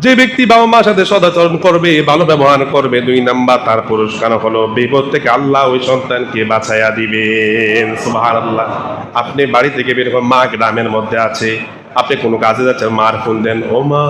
যে ব্যক্তি বাবা মার সাথে সদাচরণ করবে, ভালো ব্যবহার করবে, 2 নাম্বার তার পুরস্কার হলো বিপদ থেকে আল্লাহ ওই সন্তানকে বাঁচাইয়া দিবেন। সুবহানাল্লাহ। আপনি বাড়ি থেকে বের হয়ে, মা গ্রামের মধ্যে আছে, আপনি কোনো কাজে যাচ্ছেন, মার ফোন দেন, ও মা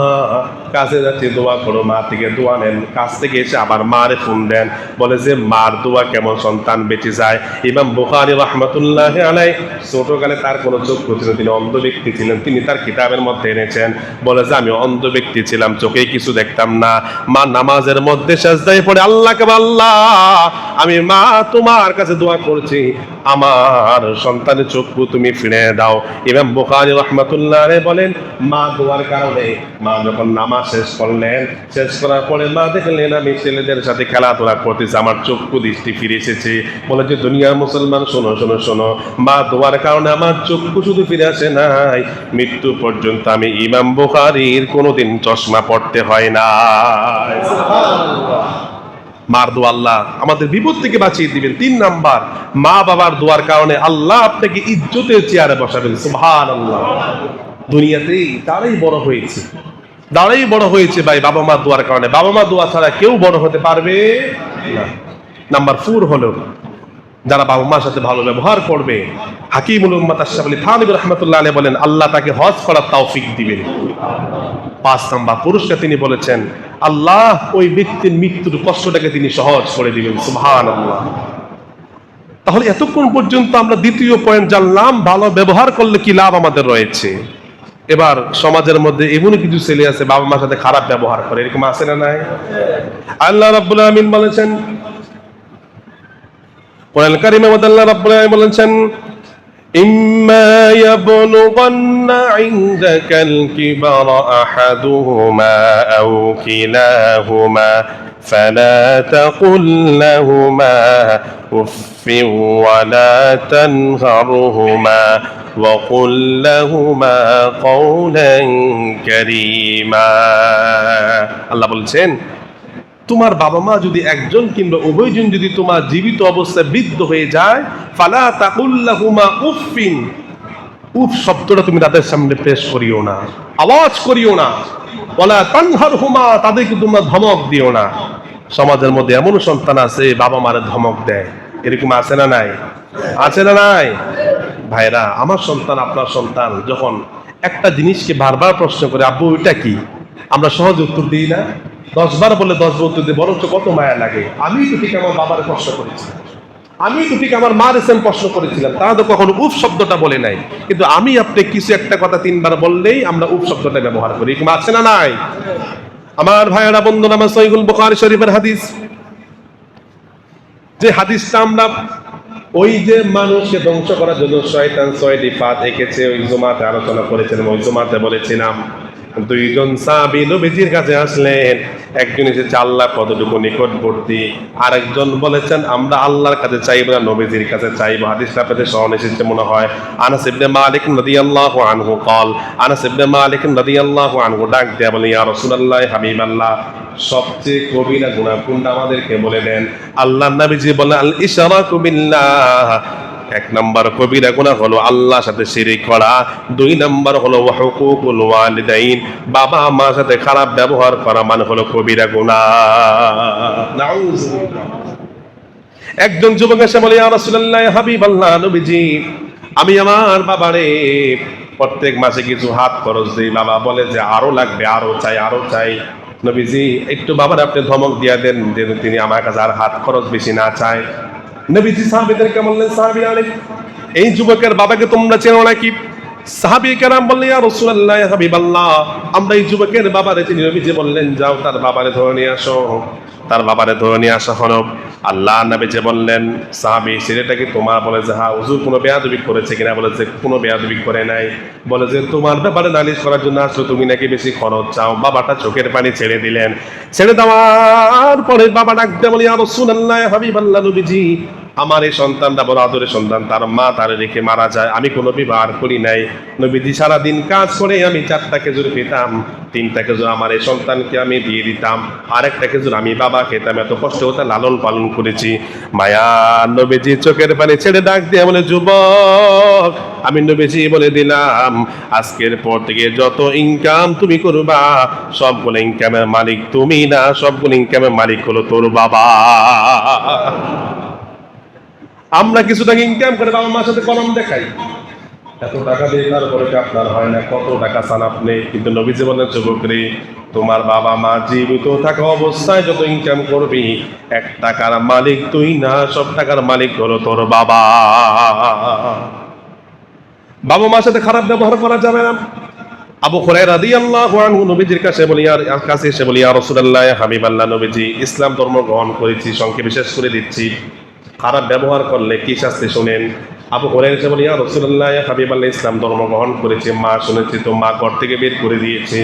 কাজে যাচ্ছি দোয়া করো, মা থেকে দোয়া নেন। কাজ থেকে এসে আবার মারে ফোন দেন, বলে যে মার দোয়া কেমন সন্তান বেঁচে যায়। ইমাম বুখারী রাহমাতুল্লাহি আলাইহি ছোটকালে তার কোনো চক্ষু ছিল, তিনি অন্ধ ব্যক্তি ছিলেন, তিনি তার কিতাবের মধ্যে এনেছেন, বলে যে আমি অন্ধ ব্যক্তি ছিলাম, চোখে কিছু দেখতাম না, মা নামাজের মধ্যে সাজদায় পড়ে আল্লাহকে, আল্লাহ আমি মা তোমার কাছে দোয়া করছি আমার সন্তানের চক্ষু তুমি ফিরে দাও। ইমাম বুখারী রাহমাতুল্লাহ বলেন, মা দোয়ার কারণে মা যখন নামাজ শেষ করলেন, শেষ করার পরে মা দেখলেন আমি ছেলেদের সাথে খেলাধুলা করতেছি, আমার চক্ষু দৃষ্টি ফিরে এসেছে। বলে যে দুনিয়ার মুসলমান শোনো শোনো শোনো, মা দোয়ার কারণে আমার চক্ষু শুধু ফিরে আসে নাই, মৃত্যু পর্যন্ত আমি ইমাম বুখারীর কোনোদিন চশমা পড়তে হয় না। মার দোয়া আল্লাহ আমাদের বিপদ থেকে বাঁচিয়ে দিবেন। 3 নাম্বার, মা বাবার দোয়ার কারণে আল্লাহ আপনাকে ইজ্জতের চেয়ারে বসাবেন। সুবহানাল্লাহ। দুনিয়াতেই তারাই বড় হয়েছে, তারাই বড় হয়েছে ভাই বাবা মা দোয়ার কারণে। বাবা মা দোয়া ছাড়া কেউ বড় হতে পারবে না। নাম্বার 4 হলো যারা বাবা মার সাথে ভালো ব্যবহার করবে, হাকিমুল উম্মাত আশরাফ আলী থানভী রাহমাতুল্লাহ আলাইহি বলেন আল্লাহ তাকে হজ করার তৌফিক দিবেন। 5 নাম্বার পুরস্কার তিনি বলেছেন আল্লাহ ওই ব্যক্তির মৃত্যুর কষ্টটাকে তিনি সহজ করে দিবেন। সুবহানাল্লাহ। তাহলে এতক্ষণ পর্যন্ত আমরা দ্বিতীয় পয়েন্ট জানলাম, ভালো ব্যবহার করলে কি লাভ আমাদের রয়েছে। এবার সমাজের মধ্যে এমন কিছু ছেলে আছে বাবা মার সাথে খারাপ ব্যবহার করে, এরকম আছে না নাই? আল্লাহ রাব্বুল আলামিন বলেছেন কোরআন কারীমে, আল্লাহ রাব্বুল আলামিন বলেছেন, ইম্মা ইয়াবলুগান্না ইনদাকাল কিবারা আহাদুহুমা আও কিলাহুমা ফালা তাকুল লাহুমা উফফিন ওয়ালা তানহারহুমা وقل لهما قولا كريما। আল্লাহ বলছেন তোমার বাবা মা যদি একজন কিংবা উভয়জন যদি তোমার জীবিত অবস্থায় বৃদ্ধ হয়ে যায়, ফালা তাকুল লাহুমা উফফিন, উফ শব্দটা তুমি তাদের সামনে পেশ করিও না, আওয়াজ করিও না, ওয়ালা তানহারহুমা, তাদেরকে তোমরা ধমক দিও না। সমাজের মধ্যে এমন সন্তান আছে বাবা মারে ধমক দেয়, এরকম আছে না নাই? আছে না নাই? ভাইরা আমার সন্তান আপনার সন্তান যখন একটা জিনিসকে বারবার প্রশ্ন করে আব্বু ওইটা কি, আমরা সহজ উত্তর দিই না, 10 বার বলে 10 বার উত্তর দিই, বরঞ্চ কত মায়া লাগে। আমি তো ঠিক আমার বাবার প্রশ্ন করেছিলাম, আমি তো ঠিক আমার মার এসে প্রশ্ন করেছিলাম, তারা তো কখনো উফ শব্দটা বলে নাই, কিন্তু আমি আপনি কিছু একটা কথা 3 বার বললেই আমরা উফ শব্দটা ব্যবহার করি, এরকম আছে না নাই? আমার ভাইয়েরা বন্ধুরা, আমার সহিহুল বুখারী শরীফের হাদিস, যে হাদিসটা আমরা ওই যে মানুষকে ধ্বংস করার জন্য শয়তান 6টি ফাঁদ এঁকেছে, ওই জুমাতে আলোচনা করেছিলাম, ওই জুমাতে বলেছিলাম দুইজন সাহাবী নবীজির কাছে আসলেন। একজন এসেছে আল্লাহ কতটুকু নিকটবর্তী, আরেকজন বলেছেন আমরা আল্লাহর কাছে চাইব না নবীজির কাছে চাইব। হাদিসটা আপনাদের স্মরণ এসেছে মনে হয়। আনাস ইবনে মালিক রাদিয়াল্লাহু আনহু قال, আনাস ইবনে মালিক রাদিয়াল্লাহু আনহু ডাক দিয়ে বলেন, ইয়া রাসূলুল্লাহ, হাবিবাল্লাহ, সবচেয়ে কবিরা গুনাহ কোনটা আমাদেরকে বলে দেন। আল্লাহর নবীজি বলেন, আল ইশরাকু বিল্লাহ। এক নাম্বার কবিরা গুনাহ হলো আল্লাহর সাথে শিরিক করা। দুই নাম্বার হলো হুকুকুল ওয়ালিদাইন, বাবা মার সাথে খারাপ ব্যবহার করা মানে হলো কবিরা গুনাহ। নাউযুবিল্লাহ। একজন যুবক এসে বলে, ইয়া রাসূলুল্লাহ, হাবিবাল্লাহ, নবীজি, আমি আমার বাবারে প্রত্যেক মাসে কিছু হাত খরচ দিই। বাবা বলে যে আরো লাগবে, আরো চাই, আরো চাই। নবীজি একটু বাবার আপনি ধমক দিয়া দেন যে তিনি আমার কাছে আর হাত খরচ বেশি না চায়। নবীজি সাহাবীদেরকে বললেন, সাহাবী আলী, এই যুবকের বাবাকে তোমরা চেনো নাকি? সাহাবী কেরাম বললেন, ইয়া রাসূলুল্লাহ, হাবিবাল্লাহ, আমরা এই যুবকের বাবারে চিনি। নবীজি বললেন, যাও তার বাবারে ধরে নিয়ে আসো। তার বাবারে ধরে নিয়ে আসা হলো। আল্লাহ নবীজি বললেন, সাহাবী, ছেলেটা কি তোমার? বলে যে হ্যাঁ। হুজুর কোনো বেয়াদবি করেছে কিনা? বলে যে কোনো বেয়াদবি করে নাই। বলে যে তোমার ব্যাপারে নালিশ করার জন্য আসলো, তুমি নাকি বেশি খরচ চাও। বাবাটা চোখের পানি ছেড়ে দিলেন। ছেড়ে দেওয়ার পরে বাবা ডাক দিয়ে বলে, ইয়া রাসূলুল্লাহ, হাবিবাল্লাহ, নবীজি, আমার এই সন্তানটা বড় আদরের সন্তান, তার মা তার রেখে মারা যায়, আমি কোনো বিবাহ করি নাই। নবীজি সারাদিন কাজ করে আমি 4টা খেজুর পেতাম, 3টা খেজুর আমার এই সন্তানকে আমি দিয়ে দিতাম, আরেকটা খেজুর আমি বাবা খেতাম। এত কষ্ট হতে লালন পালন করেছি। মায়া নবীজি চোখের পানি ছেড়ে ডাক দিয়ে বলে, যুবক, আমি নবীজি বলে দিলাম, আজকের পর থেকে যত ইনকাম তুমি করবা সবগুলো ইনকামের মালিক তুমি না, সবগুলো ইনকামের মালিক হলো তোর বাবা। আমরা কিছু টাকা ইনকাম করে বাবা মার সাথে কলম দেখাই, এত টাকা দিয়ে তারপরে আপনার হয় না, কত টাকা চান আপনি? কিন্তু নবীজি বলেন, যুবকরে, তোমার বাবা মা জীবিত থাকা অবস্থায় যত ইনকাম করবি, 1 টাকার মালিক তুই না, সব টাকার মালিক হলো তোর বাবা। বাবা মার সাথে খারাপ ব্যবহার করা যাবে না। আবু হুরায়রা রাদিয়াল্লাহু আনহু নবীজির কাছে বলি, আর কাছে এসে বলি, ইয়া রাসূলুল্লাহ, হাবিবাল্লাহ, নবীজি, ইসলাম ধর্ম গ্রহণ করেছি, সংক্ষেপে শেষ করে দিচ্ছি, খারাপ ব্যবহার করলে কি শাস্তি শুনেন? আবু হুরায়রা এসে বলি, ইয়া রাসূলুল্লাহ, হাবিবাল্লাহ, ইসলাম ধর্ম গ্রহণ করেছি, মা শুনেছি তো মা ঘর থেকে বের করে দিয়েছে।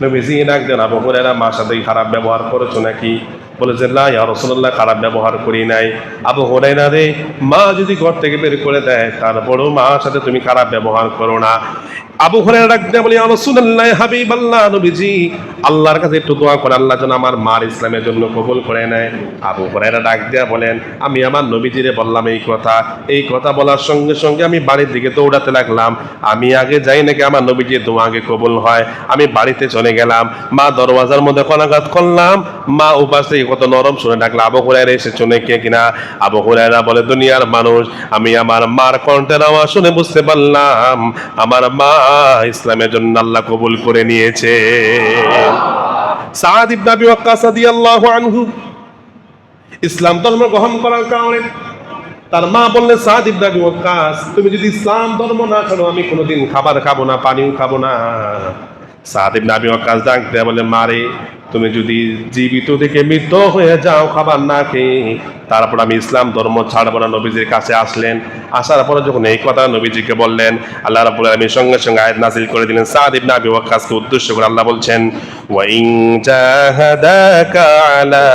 নবীজি ডাক দেন, আবু হুরায়রা, মার সাথে খারাপ ব্যবহার করেছো নাকি? বলে যে না ইয়া রাসূলুল্লাহ, খারাপ ব্যবহার করি নাই। আবু হুরায়রা রে, মা যদি ঘর থেকে বের করে দেয় তারপরও মার সাথে তুমি খারাপ ব্যবহার করো না। আবু হুরায়রা ডাক দিয়ে বলে, ইয়া রাসূলুল্লাহ, হাবিবাল্লাহ, নবীজি, আল্লাহর কাছে একটু দোয়া করে আল্লাহ যেন আমার মার ইসলামের জন্য কবুল করে নেয়। আবু হুরায়রা ডাক দিয়ে বলেন, আমি আমার নবীজিরে বললাম এই কথা বলার সঙ্গে সঙ্গে আমি বাড়ির দিকে দৌড়াতে লাগলাম। আমি আগে যাই নাকি আমার নবীজির দোয়া আগে কবুল হয়। আমি বাড়িতে চলে গেলাম, মা দরওয়াজার মধ্যে কনাঘাত করলাম, মা উপাস থেকে কত নরম শুনে ডাকলাম, আবু হুরায়রা এসে শুনে কে কিনা? আবু হুরায়রা বলে, দুনিয়ার মানুষ, আমি আমার মার কণ্ঠের আওয়াজ শুনে বুঝতে পারলাম আমার মা ইসলামের জন্য আল্লাহ কবুল করে নিয়েছে। সাদ ইবনে আবি ওয়াক্কাস রাদিয়াল্লাহু আনহু ইসলাম ধর্ম গ্রহণ করার কারণে তার মা বললেন, সাদ ইবনে আবি ওয়াক্কাস, তুমি যদি ইসলাম ধর্ম না ছাড়ো আমি কোনোদিন খাবার খাবো না, পানিও খাবো না। সাদ ইবনে আবি ওয়াক্কাস ডাক দিয়ে বলে, মারে, তুমি যদি জীবিত থেকে মৃত হয়ে যাও খাবার না খেয়ে, তারপর আমি ইসলাম ধর্ম ছাড়বো না। নবীজির কাছে আসলেন, আসার পরে যখন এই কথা নবীজিকে বললেন, আল্লাহ রাব্বুল আলামিন সঙ্গে সঙ্গে আয়াত নাযিল করে দিলেন। সাদ ইবনে আবি ওয়াক্কাসকে উদ্দেশ্য করে আল্লাহ বলছেন, ওয়া ইন জাহাদাকা আলা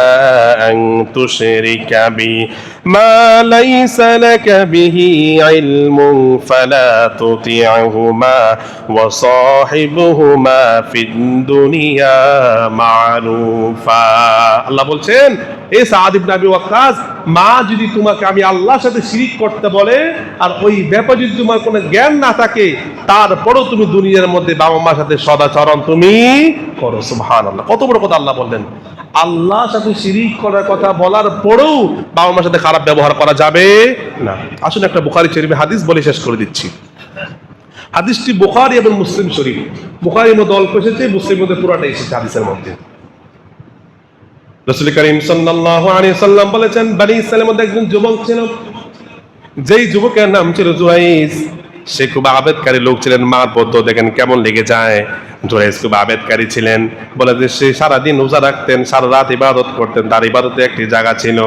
আন তুশরিকা বি মা লাইসা লাকা বিহি ইলমুন ফালা তুতি'হুমা ওয়া সাহিবহুমা ফিদ দুনিয়া মারুফা। আল্লাহ বলছেন, এ সাদ ইবনে আবি ওয়াক্কাস, মা যদি তোমাকে আমি আল্লাহর সাথে শিরিক করতে বলে আর ওই ব্যাপারে যদি তোমার কোনো জ্ঞান না থাকে, তারপরও তুমি দুনিয়ার মধ্যে বাবা মার সাথে সদাচরণ তুমি করো। সুবহানাল্লাহ, কত বড় কথা আল্লাহ বললেন। আল্লাহর সাথে শিরিক করার কথা বলার পরেও বাবা মার সাথে খারাপ ব্যবহার করা যাবে না। আসুন একটা বুখারী শরীফে হাদিস বলে শেষ করে দিচ্ছি। হাদিসটি বুখারী এবং মুসলিম শরীফ, বুখারীর মধ্যে অল্প এসেছে, মুসলিমের মধ্যে পুরোটা এসেছে হাদিসের মধ্যে। রাসূল করিম সাল্লাল্লাহু আলাইহি সাল্লাম বলেছেন, বনি ইসরাঈলের মধ্যে একজন যুবক ছিল, যেই যুবকের নাম ছিল জুয়াইস। সে খুব আবেদকারী লোক ছিলেন, মার পদ্ম দেখেন কেমন লেগে যায়। জুরাইজ খুব আবেদকারী ছিলেন, বলে যে সে সারাদিন রোজা রাখতেন, সারা রাত ইবাদত করতেন, তার ইবাদতে একটি জায়গা ছিল।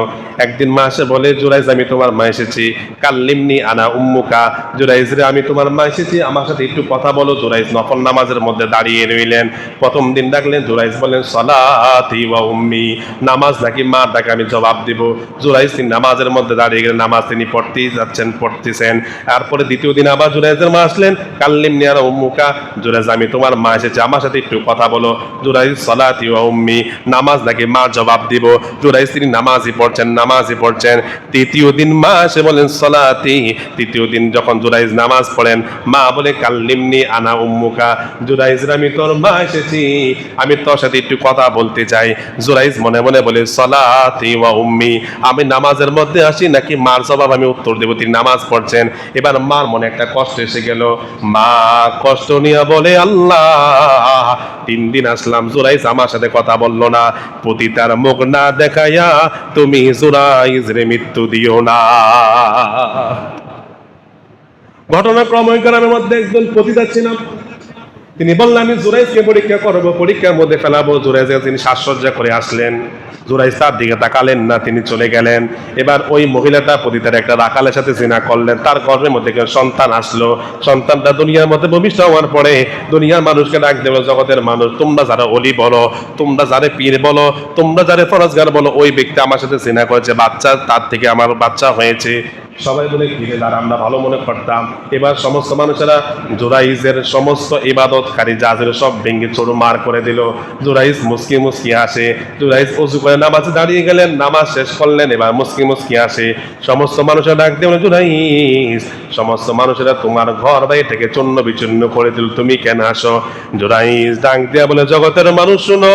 একদিন মা এসে বলে, জুরাইজ আমি তোমার মা এসেছি, কাল্লিমনি আনা উম্মুকা, জুরাইজ রে আমি তোমার মা এসেছি, আমার সাথে একটু কথা বলো। জুরাইজ নফল নামাজের মধ্যে দাঁড়িয়ে রইলেন। প্রথম দিন ডাকলেন, জুরাইজ বলেন সলাতি ওয়া উম্মি, নামাজ নাকি মা ডাকে আমি জবাব দিব। জুরাইজ তিনি নামাজের মধ্যে দাঁড়িয়ে গেলেন, নামাজ তিনি পড়তেছেন। তারপরে দ্বিতীয় দিন আবার জুরাইজের মা আসলেন, কাল্লিমনি আনা উম্মুকা, জুরাইজ আমি তোমার মা এসেছি, আমার সাথে একটু কথা বলো। জুরাইজ সলাতি ওয়া উম্মি, নামাজ নাকি মা জবাব দিব। জুরাইজ তিনি নামাজই পড়ছেন। তৃতীয় দিন মা এসে বলেন সলাতি, তৃতীয় দিন যখন জুরাইজ নামাজ পড়েন, মা বলে কাল্লিমনি আনা উম্মুকা, জুরাইজ আমি তোর মা এসেছি, আমি তোর সাথে একটু কথা বলতে চাই। জুরাইজ মনে মনে বলে সলাতি ওয়া উম্মি, আমি নামাজের মধ্যে আসি নাকি মার জবাব আমি উত্তর দেব। তিনি নামাজ পড়ছেন, এবার মার মনে একটা কষ্ট এসে গেল। মা কষ্ট নিয়ে বলে, আল্লাহ 3 দিন আসলাম, জুরাইজ আমার সাথে কথা বললো না, পতিতার মুখ না দেখাইয়া তুমি জুরাইজ রে মৃত্যু দিও না। ঘটনাক্রমে গ্রামের মধ্যে একজন পতিতা ছিলেন, তিনি বললেন আমি জুরাইজকে পরীক্ষা করব, পরীক্ষার মধ্যে ফেলাবো। জুরাইজকে তিনি সাজসজ্জা করে আসলেন। জুরাইজ তার দিকে তাকালেন না, তিনি চলে গেলেন। এবার ওই মহিলাটা পতিতার একটা রাখালের সাথে জিনা করলেন, তার গর্ভের মধ্যে সন্তান আসলো। সন্তানটা দুনিয়ার মধ্যে ভূমিষ্ঠ হওয়ার পরে দুনিয়ার মানুষকে ডাক দেব, জগতের মানুষ তোমরা যারা অলি বলো, তোমরা যারা পীর বলো, তোমরা যারা ফরজগার বলো, ওই ব্যক্তি আমার সাথে জিনা করেছে, বাচ্চা তার থেকে আমার বাচ্চা হয়েছে। সবাই বলে ঘিরে দাঁড়া, আমরা ভালো মনে করতাম। এবার সমস্ত মানুষেরা জুরাইজের সমস্ত ইবাদতকারী জাজের সব ভেঙে চুরমার করে দিল। জুরাইজ মুস্কি আসে, জুরাইজ ওযু করে নামাজে দাঁড়িয়ে গেলেন, নামাজ শেষ করলেন, এবার মুস্কি আসে। সমস্ত মানুষেরা ডাক দিয়ে বলে, জুরাইজ, সমস্ত মানুষেরা তোমার ঘর বাড়ি থেকে চূর্ণ বিচূর্ণ করে দিল, তুমি কেন আসো? জুরাইজ ডাক দিয়া বলে, জগতের মানুষ শুনো,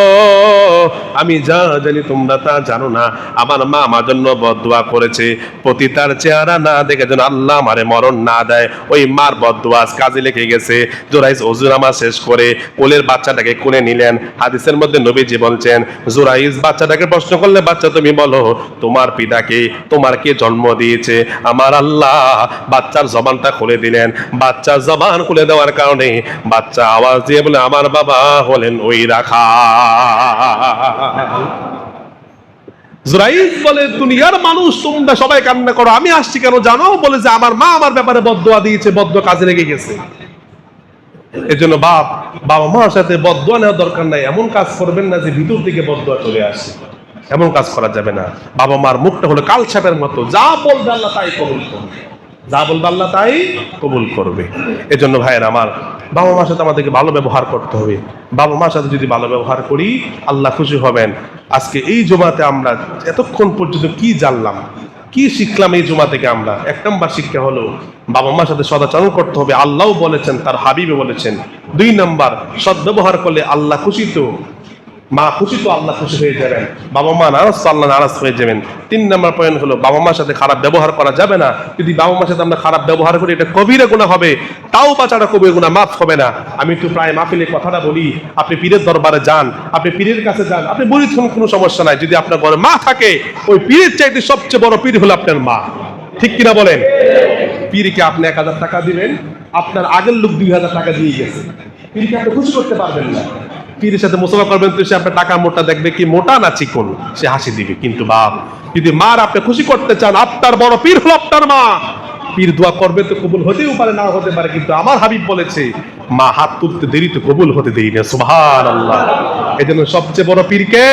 আমি যা জানি তোমরা তা জানো না। আমার মা আমার জন্য বদদুয়া করেছে, পতিতার চেহারা না দেখে যেন আল্লাহ আমারে মরণ না দেয়, ওই মার বদদুয়া কাজে লেগে গেছে। জুরাইজ ওযু নামাজ শেষ করে কোলের বাচ্চাটাকে কোলে নিলেন। হাদিসের মধ্যে নবীজি বলছেন, জুরাইজ বাচ্চাটাকে প্রশ্ন করলে, বাচ্চা তুমি বলো তোমার পিতাকে, তোমার কে জন্ম দিয়েছে? আমার আল্লাহ বাচ্চার জবানটা খুলে দিলেন। বাচ্চার জবান খুলে দেওয়ার কারণে বাচ্চা আওয়াজ দিয়ে বলে, আমার বাবা হলেন ওই রাখাল। জুরাইজ বলে, দুনিয়ার মানুষ তোমরা সবাই কান্না করো, আমি আসছি কেন জানো? বলে যে আমার মা আমার ব্যাপারে বদদুয়া দিয়েছে, বদদুয়া কাজে লেগে গেছে। এজন্য বাবা মার সাথে বদদুয়া নেওয়ার দরকার নাই। এমন কাজ করবেন না যে ভিতর থেকে বদদুয়া চলে আসে, এমন কাজ করা যাবে না। বাবা মার মুখটা হলো কাল ছাপের মতো, যা বলবে আল্লাহ তাই কবুল করবে, যা বলবে আল্লাহ তাই কবুল করবে। এজন্য ভাইয়ের আমার, বাবা মার সাথে আমাদেরকে ভালো ব্যবহার করতে হবে। বাবা মার সাথে যদি ভালো ব্যবহার করি, আল্লাহ খুশি হবেন। আজকে এই জুমাতে আমরা এতক্ষণ পর্যন্ত কি জানলাম, কি শিখলাম এই জুমা থেকে? আমরা 1 নম্বর শিক্ষা হলো বাবা মার সাথে সদাচরণ করতে হবে, আল্লাহও বলেছেন, তার হাবিবে বলেছেন। 2 নম্বর, সৎ ব্যবহার করলে আল্লাহ খুশি, তো মা খুশি তো আল্লাহ খুশি হয়ে যাবেন, বাবা মা নারাজ তো আল্লাহ নারাজ হয়ে যাবেন। 3 নম্বর পয়েন্ট হলো বাবা মার সাথে খারাপ ব্যবহার করা যাবে না। যদি বাবা মার সাথে আমরা খারাপ ব্যবহার করি, এটা কবিরা গুনাহ হবে, তাও বাঁচাটা কবিরা গুনাহ, মাফ হবে না। আমি একটু প্রায় মাহফিলে কথাটা বলি, আপনি পীরের দরবারে যান, আপনি পীরের কাছে যান, আপনি বলি কোনো সমস্যা নাই। যদি আপনার ঘরে মা থাকে, ওই পীরের চাইতে সবচেয়ে বড় পীর হলো আপনার মা। ঠিক কিনা বলেন? পীরকে আপনি 1000 টাকা দিবেন, আপনার আগের লোক 2000 টাকা দিয়ে গেছে, পীরকে আপনি খুশি করতে পারবেন না। পীরের সাথে মুসাফা করবেন তো সে আপনার টাকা মোটা দেখবে কি মোটা না চিকন, সে হাসি দিবে। কিন্তু বাপ, যদি মার আপনি খুশি করতে চান, আপনার বড় পীর হলো আপনার মা। পীর দোয়া করবে তো কবুল হতেও পারে, না হতে পারে, কিন্তু আমার হাবিব বলেছে, মা হাত তুলতে দেরি তো কবুল হতে দেরি না। সুবহানাল্লাহ। এই জন্য সবচেয়ে বড় পীর কে?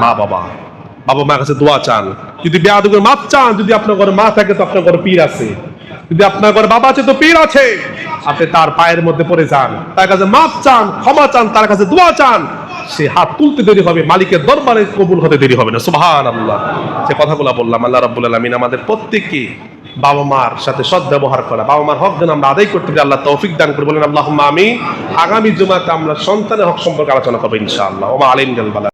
মা বাবা। বাবা মার কাছে দোয়া চান, যদি বেয়াদবের মাপ চান। যদি আপনার ঘরে মা থাকে তো আপনার ঘরে পীর আছে, যদি আপনার ঘরে বাবা আছে তো পীর আছে। আপনি তার পায়ের মধ্যে পড়ে যান, তার কাছে মাপ চান, ক্ষমা চান, তার কাছে দোয়া চান, সে হাত তুলতে দেরি হবে, মালিকের দরবারে কবুল হতে দেরি হবে না। সুবহানাল্লাহ। যে কথাগুলো বললাম, আল্লাহ রাব্বুল আলামিন আমাদের প্রত্যেককে বাবা মার সাথে সৎ ব্যবহার করা, বাবা মার হক যেন আমরা আদায় করতে পারি, আল্লাহ তৌফিক দান করে। বলেন আল্লাহুম্মা আমিন। আগামী জুমাতে আমরা সন্তানের হক সম্পর্কে আলোচনা করবো ইনশাআল্লাহ। ওয়া মা আলাইনা ইল্লাল বালাগ।